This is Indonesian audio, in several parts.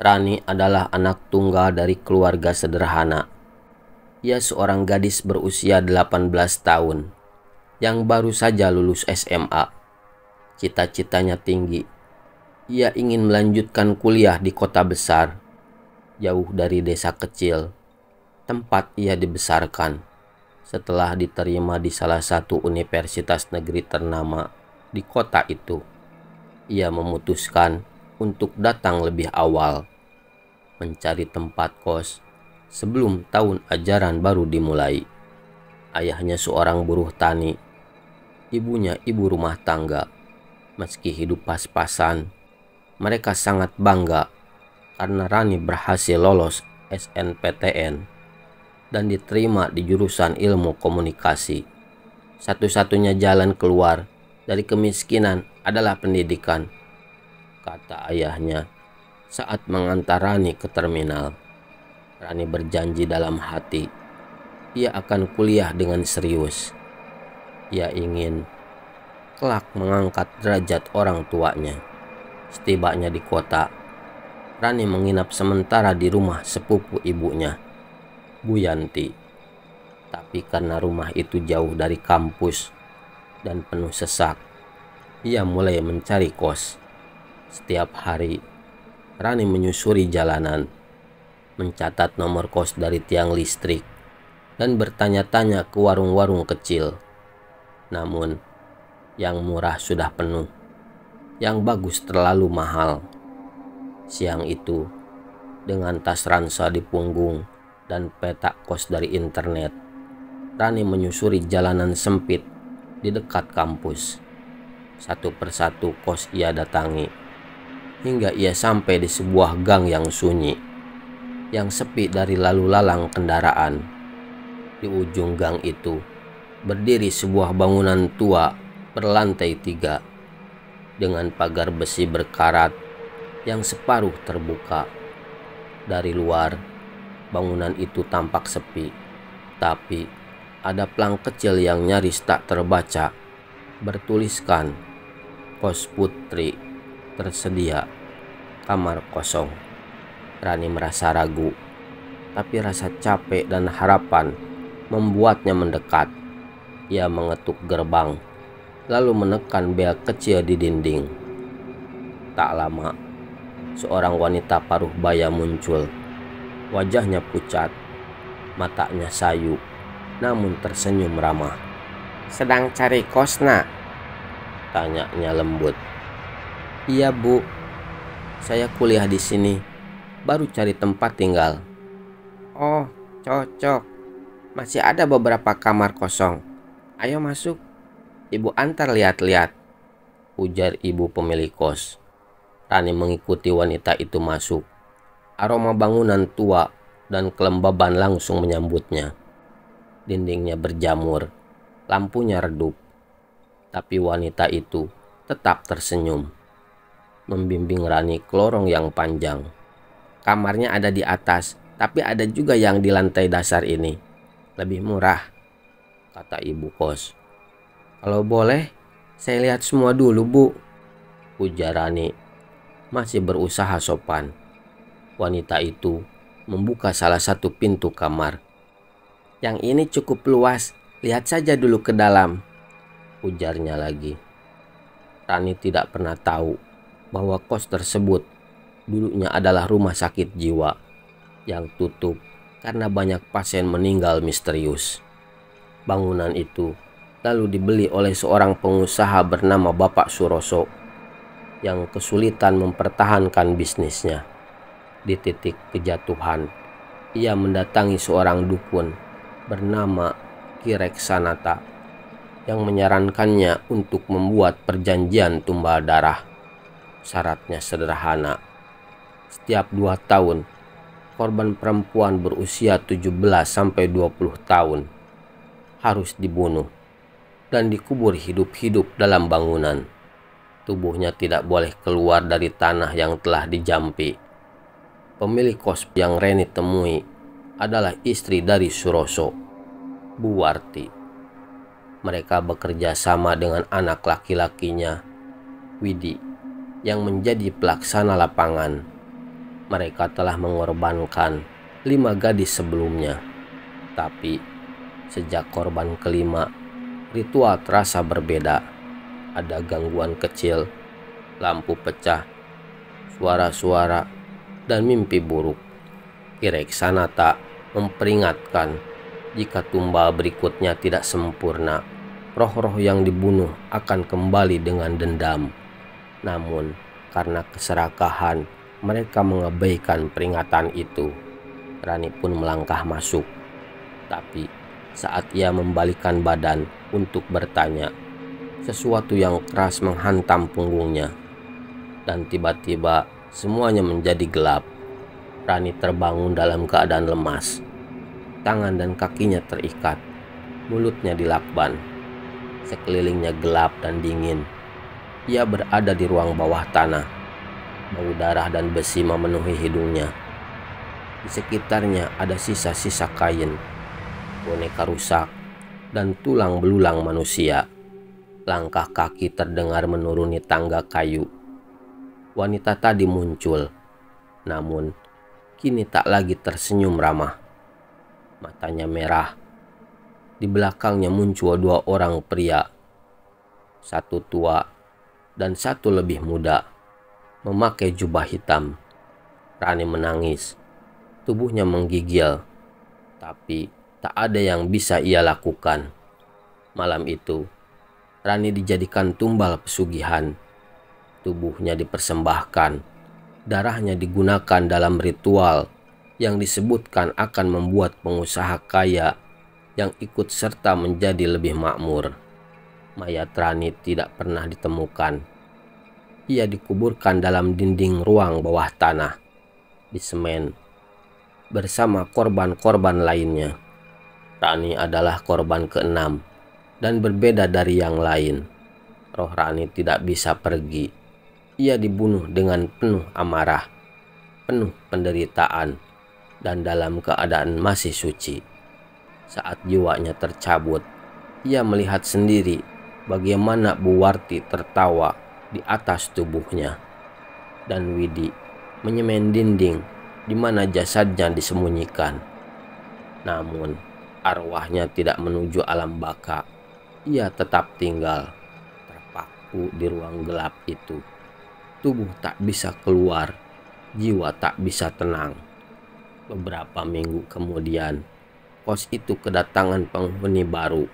Rani adalah anak tunggal dari keluarga sederhana. Ia seorang gadis berusia 18 tahun yang baru saja lulus SMA. Cita-citanya tinggi. Ia ingin melanjutkan kuliah di kota besar, jauh dari desa kecil, tempat ia dibesarkan. Setelah diterima di salah satu universitas negeri ternama di kota itu, ia memutuskan untuk datang lebih awal, mencari tempat kos sebelum tahun ajaran baru dimulai. Ayahnya seorang buruh tani, ibunya ibu rumah tangga. Meski hidup pas-pasan, mereka sangat bangga karena Rani berhasil lolos SNPTN dan diterima di jurusan ilmu komunikasi. Satu-satunya jalan keluar dari kemiskinan adalah pendidikan, kata ayahnya saat mengantar Rani ke terminal. Rani berjanji dalam hati, ia akan kuliah dengan serius. Ia ingin kelak mengangkat derajat orang tuanya. Setibanya di kota, Rani menginap sementara di rumah sepupu ibunya, Bu Yanti. Tapi karena rumah itu jauh dari kampus dan penuh sesak, ia mulai mencari kos. Setiap hari, Rani menyusuri jalanan, mencatat nomor kos dari tiang listrik, dan bertanya-tanya ke warung-warung kecil. Namun, yang murah sudah penuh, yang bagus terlalu mahal. Siang itu, dengan tas ransa di punggung dan peta kos dari internet, Rani menyusuri jalanan sempit di dekat kampus. Satu persatu kos ia datangi, hingga ia sampai di sebuah gang yang sunyi, yang sepi dari lalu lalang kendaraan. Di ujung gang itu, berdiri sebuah bangunan tua berlantai 3, dengan pagar besi berkarat yang separuh terbuka. Dari luar, bangunan itu tampak sepi, tapi ada plang kecil yang nyaris tak terbaca, bertuliskan kos putri tersedia, kamar kosong. Rani merasa ragu, tapi rasa capek dan harapan membuatnya mendekat. Ia mengetuk gerbang, lalu menekan bel kecil di dinding. Tak lama, seorang wanita paruh baya muncul. Wajahnya pucat, matanya sayu, namun tersenyum ramah. "Sedang cari kos, nak?" tanyanya lembut. "Iya, Bu. Saya kuliah di sini, baru cari tempat tinggal." "Oh, cocok. Masih ada beberapa kamar kosong. Ayo masuk. Ibu antar lihat-lihat," ujar ibu pemilik kos. Rani mengikuti wanita itu masuk. Aroma bangunan tua dan kelembaban langsung menyambutnya. Dindingnya berjamur, lampunya redup. Tapi wanita itu tetap tersenyum, membimbing Rani ke lorong yang panjang. "Kamarnya ada di atas, tapi ada juga yang di lantai dasar ini. Lebih murah," kata ibu kos. "Kalau boleh, saya lihat semua dulu, Bu," ujar Rani, masih berusaha sopan. Wanita itu membuka salah satu pintu kamar. "Yang ini cukup luas, lihat saja dulu ke dalam," ujarnya lagi. Rani tidak pernah tahu bahwa kos tersebut dulunya adalah rumah sakit jiwa yang tutup karena banyak pasien meninggal misterius. Bangunan itu lalu dibeli oleh seorang pengusaha bernama Bapak Suroso yang kesulitan mempertahankan bisnisnya. Di titik kejatuhan, ia mendatangi seorang dukun bernama Ki Reksanata yang menyarankannya untuk membuat perjanjian tumbal darah. Syaratnya sederhana. Setiap 2 tahun, korban perempuan berusia 17-20 tahun harus dibunuh dan dikubur hidup-hidup dalam bangunan. Tubuhnya tidak boleh keluar dari tanah yang telah dijampi. Pemilik kos yang Reni temui adalah istri dari Suroso, Bu Warti. Mereka bekerja sama dengan anak laki-lakinya, Widi, yang menjadi pelaksana lapangan. Mereka telah mengorbankan 5 gadis sebelumnya. Tapi sejak korban kelima, ritual terasa berbeda. Ada gangguan kecil, lampu pecah, suara-suara, dan mimpi buruk. Kireksanata memperingatkan jika tumbal berikutnya tidak sempurna, roh-roh yang dibunuh akan kembali dengan dendam. Namun karena keserakahan, mereka mengabaikan peringatan itu. Rani pun melangkah masuk. Tapi saat ia membalikkan badan untuk bertanya, sesuatu yang keras menghantam punggungnya. Dan tiba-tiba semuanya menjadi gelap. Rani terbangun dalam keadaan lemas. Tangan dan kakinya terikat. Mulutnya dilakban. Sekelilingnya gelap dan dingin. Ia berada di ruang bawah tanah. Bau darah dan besi memenuhi hidungnya. Di sekitarnya ada sisa-sisa kain, boneka rusak, dan tulang belulang manusia. Langkah kaki terdengar menuruni tangga kayu. Wanita tadi muncul, namun kini tak lagi tersenyum ramah. Matanya merah. Di belakangnya muncul 2 orang pria, satu tua dan satu lebih muda, memakai jubah hitam. Rani menangis. Tubuhnya menggigil, tapi tak ada yang bisa ia lakukan. Malam itu, Rani dijadikan tumbal pesugihan. Tubuhnya dipersembahkan, darahnya digunakan dalam ritual yang disebutkan akan membuat pengusaha kaya yang ikut serta menjadi lebih makmur. Mayat Rani tidak pernah ditemukan. Ia dikuburkan dalam dinding ruang bawah tanah, di semen, bersama korban-korban lainnya. Rani adalah korban ke-6 dan berbeda dari yang lain. Roh Rani tidak bisa pergi. Ia dibunuh dengan penuh amarah, penuh penderitaan, dan dalam keadaan masih suci. Saat jiwanya tercabut, ia melihat sendiri bagaimana Bu Warti tertawa di atas tubuhnya, dan Widi menyemen dinding di mana jasadnya disembunyikan. Namun arwahnya tidak menuju alam baka. Ia tetap tinggal, terpaku di ruang gelap itu. Tubuh tak bisa keluar, jiwa tak bisa tenang. Beberapa minggu kemudian, kos itu kedatangan penghuni baru.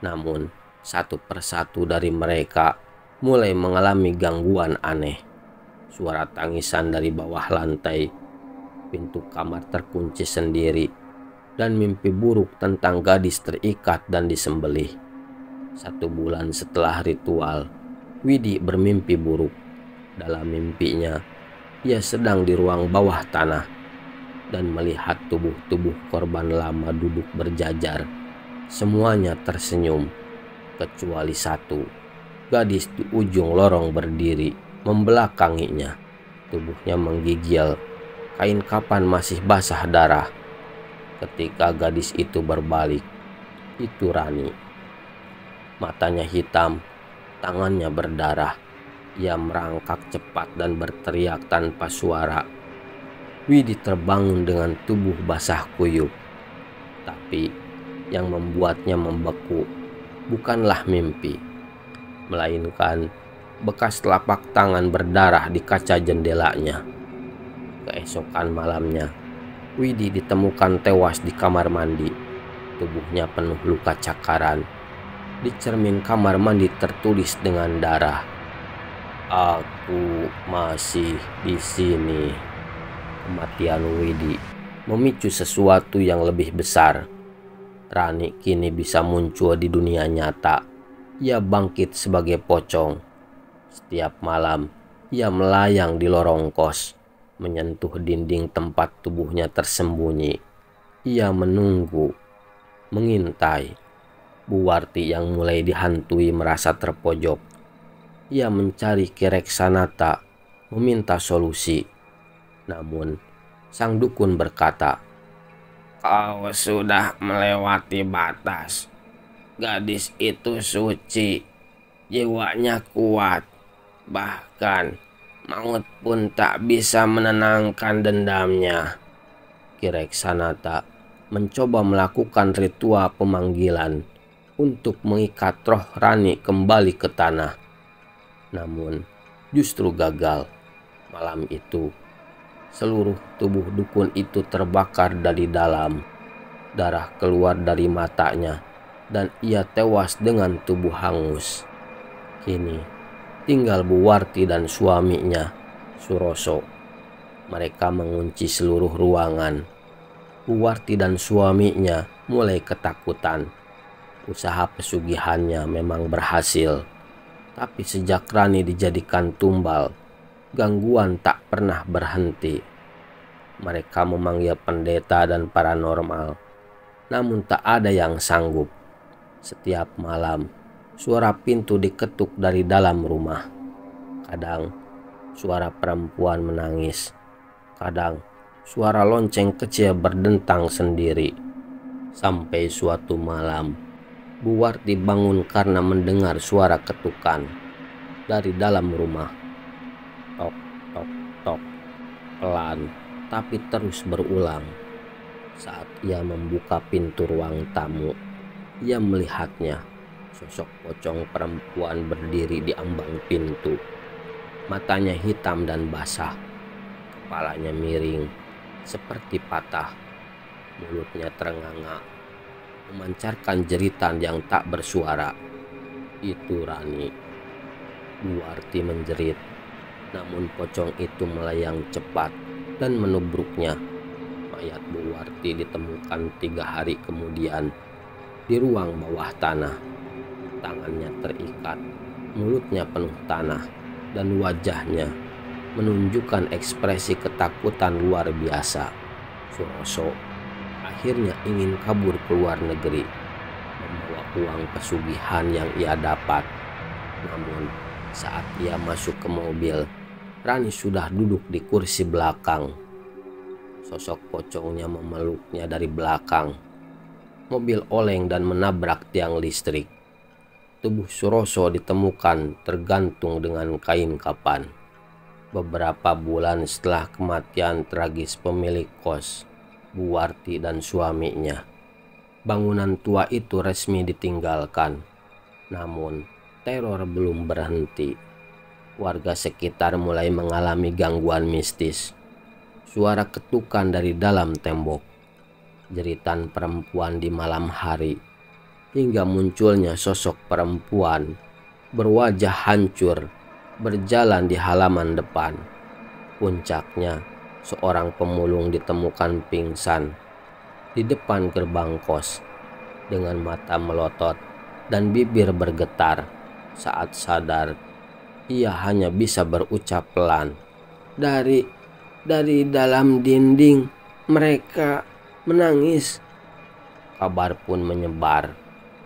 Namun satu persatu dari mereka mulai mengalami gangguan aneh. Suara tangisan dari bawah lantai, pintu kamar terkunci sendiri, dan mimpi buruk tentang gadis terikat dan disembelih. 1 bulan setelah ritual, Widi bermimpi buruk. Dalam mimpinya, ia sedang di ruang bawah tanah dan melihat tubuh-tubuh korban lama duduk berjajar. Semuanya tersenyum, kecuali 1. Gadis di ujung lorong berdiri, membelakanginya. Tubuhnya menggigil. Kain kapan masih basah darah. Ketika gadis itu berbalik, itu Rani. Matanya hitam, tangannya berdarah. Ia merangkak cepat dan berteriak tanpa suara. Widi terbangun dengan tubuh basah kuyup. Tapi yang membuatnya membeku bukanlah mimpi, melainkan bekas telapak tangan berdarah di kaca jendelanya. Keesokan malamnya, Widi ditemukan tewas di kamar mandi. Tubuhnya penuh luka cakaran. Di cermin kamar mandi tertulis dengan darah, "Aku masih di sini." Kematian Widi memicu sesuatu yang lebih besar. Rani kini bisa muncul di dunia nyata. Ia bangkit sebagai pocong. Setiap malam, ia melayang di lorong kos, menyentuh dinding tempat tubuhnya tersembunyi. Ia menunggu, mengintai. Bu Warti yang mulai dihantui merasa terpojok. Ia mencari Kireksanata, meminta solusi. Namun, sang dukun berkata, "Kau sudah melewati batas. Gadis itu suci, jiwanya kuat, bahkan Maut pun tak bisa menenangkan dendamnya. Kireksanata mencoba melakukan ritual pemanggilan untuk mengikat roh Rani kembali ke tanah. Namun justru gagal. Malam itu seluruh tubuh dukun itu terbakar dari dalam. Darah keluar dari matanya dan ia tewas dengan tubuh hangus. Kini tinggal Buwarti dan suaminya, Suroso. Mereka mengunci seluruh ruangan. Buwarti dan suaminya mulai ketakutan. Usaha pesugihannya memang berhasil. Tapi sejak Rani dijadikan tumbal, gangguan tak pernah berhenti. Mereka memanggil pendeta dan paranormal, namun tak ada yang sanggup. Setiap malam, suara pintu diketuk dari dalam rumah. Kadang suara perempuan menangis, kadang suara lonceng kecil berdentang sendiri. Sampai suatu malam, Buwarti bangun karena mendengar suara ketukan dari dalam rumah. Tok, tok, tok, pelan tapi terus berulang. Saat ia membuka pintu ruang tamu, ia melihatnya, sosok pocong perempuan berdiri di ambang pintu. Matanya hitam dan basah, kepalanya miring seperti patah, mulutnya terenganga, memancarkan jeritan yang tak bersuara. Itu Rani. Buwarti menjerit, namun pocong itu melayang cepat dan menubruknya. Mayat Buwarti ditemukan 3 hari kemudian di ruang bawah tanah. Tangannya terikat, mulutnya penuh tanah, dan wajahnya menunjukkan ekspresi ketakutan luar biasa. Suroso akhirnya ingin kabur ke luar negeri, membawa uang pesugihan yang ia dapat. Namun saat ia masuk ke mobil, Rani sudah duduk di kursi belakang. Sosok pocongnya memeluknya dari belakang. Mobil oleng dan menabrak tiang listrik. Tubuh Suroso ditemukan tergantung dengan kain kapan. Beberapa bulan setelah kematian tragis pemilik kos, Buwarti dan suaminya, bangunan tua itu resmi ditinggalkan. Namun teror belum berhenti. Warga sekitar mulai mengalami gangguan mistis. Suara ketukan dari dalam tembok, jeritan perempuan di malam hari, hingga munculnya sosok perempuan berwajah hancur berjalan di halaman depan. Puncaknya, seorang pemulung ditemukan pingsan di depan gerbang kos dengan mata melotot dan bibir bergetar. Saat sadar, ia hanya bisa berucap pelan, dari dalam dinding mereka menangis." Kabar pun menyebar.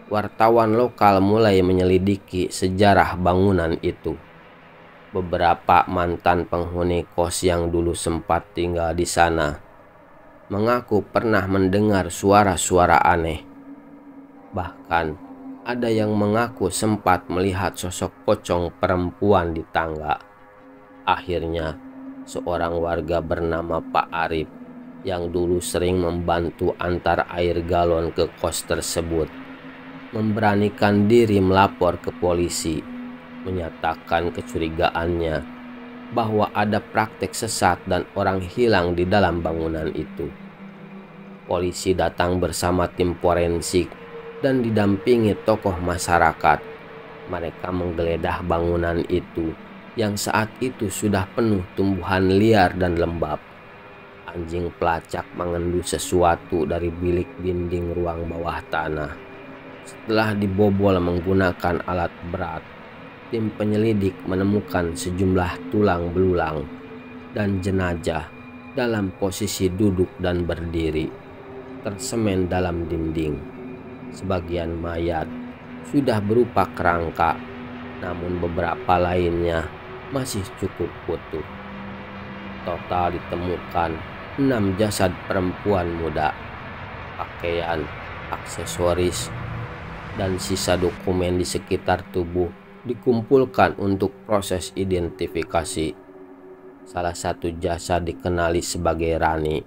Wartawan lokal mulai menyelidiki sejarah bangunan itu. Beberapa mantan penghuni kos yang dulu sempat tinggal di sana mengaku pernah mendengar suara-suara aneh. Bahkan ada yang mengaku sempat melihat sosok pocong perempuan di tangga. Akhirnya seorang warga bernama Pak Arif yang dulu sering membantu antar air galon ke kos tersebut memberanikan diri melapor ke polisi, menyatakan kecurigaannya bahwa ada praktek sesat dan orang hilang di dalam bangunan itu. Polisi datang bersama tim forensik dan didampingi tokoh masyarakat. Mereka menggeledah bangunan itu yang saat itu sudah penuh tumbuhan liar dan lembab. Anjing pelacak mengendu sesuatu dari bilik dinding ruang bawah tanah. Setelah dibobol menggunakan alat berat, tim penyelidik menemukan sejumlah tulang belulang dan jenazah dalam posisi duduk dan berdiri, tersemen dalam dinding. Sebagian mayat sudah berupa kerangka, namun beberapa lainnya masih cukup utuh. Total ditemukan 6 jasad perempuan muda. Pakaian, aksesoris, dan sisa dokumen di sekitar tubuh dikumpulkan untuk proses identifikasi. Salah satu jasad dikenali sebagai Rani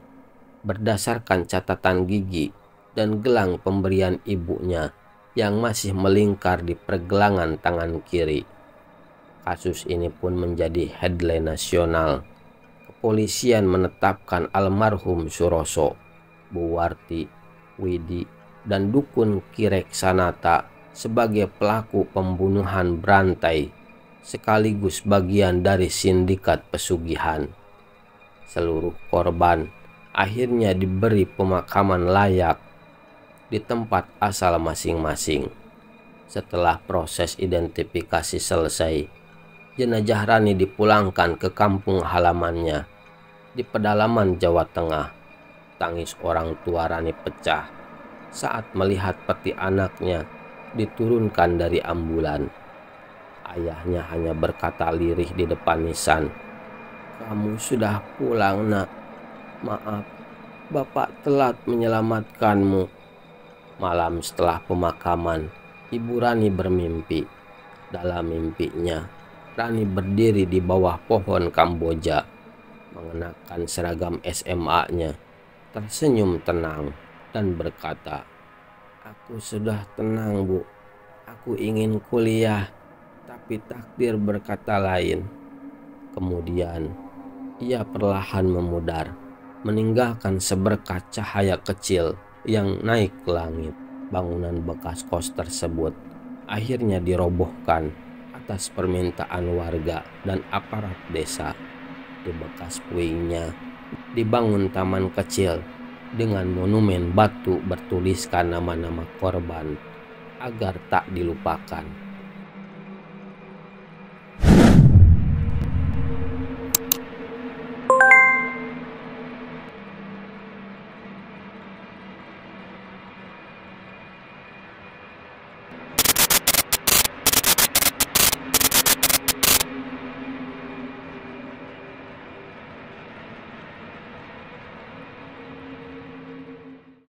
berdasarkan catatan gigi dan gelang pemberian ibunya yang masih melingkar di pergelangan tangan kiri. Kasus ini pun menjadi headline nasional. Kepolisian menetapkan almarhum Suroso, Buwarti, Widi, dan Dukun Kirek Sanata sebagai pelaku pembunuhan berantai sekaligus bagian dari sindikat pesugihan. Seluruh korban akhirnya diberi pemakaman layak di tempat asal masing-masing. Setelah proses identifikasi selesai, jenazah Rani dipulangkan ke kampung halamannya di pedalaman Jawa Tengah. Tangis orang tua Rani pecah saat melihat peti anaknya diturunkan dari ambulan. Ayahnya hanya berkata lirih di depan nisan, "Kamu sudah pulang, Nak. Maaf, Bapak telat menyelamatkanmu." Malam setelah pemakaman, Ibu Rani bermimpi. Dalam mimpinya, Rani berdiri di bawah pohon Kamboja, mengenakan seragam SMA-nya, tersenyum tenang dan berkata, "Aku sudah tenang, Bu. Aku ingin kuliah, tapi takdir berkata lain." Kemudian, ia perlahan memudar, meninggalkan seberkas cahaya kecil yang naik ke langit. Bangunan bekas kos tersebut akhirnya dirobohkan atas permintaan warga dan aparat desa. Di bekas puingnya dibangun taman kecil dengan monumen batu bertuliskan nama-nama korban agar tak dilupakan.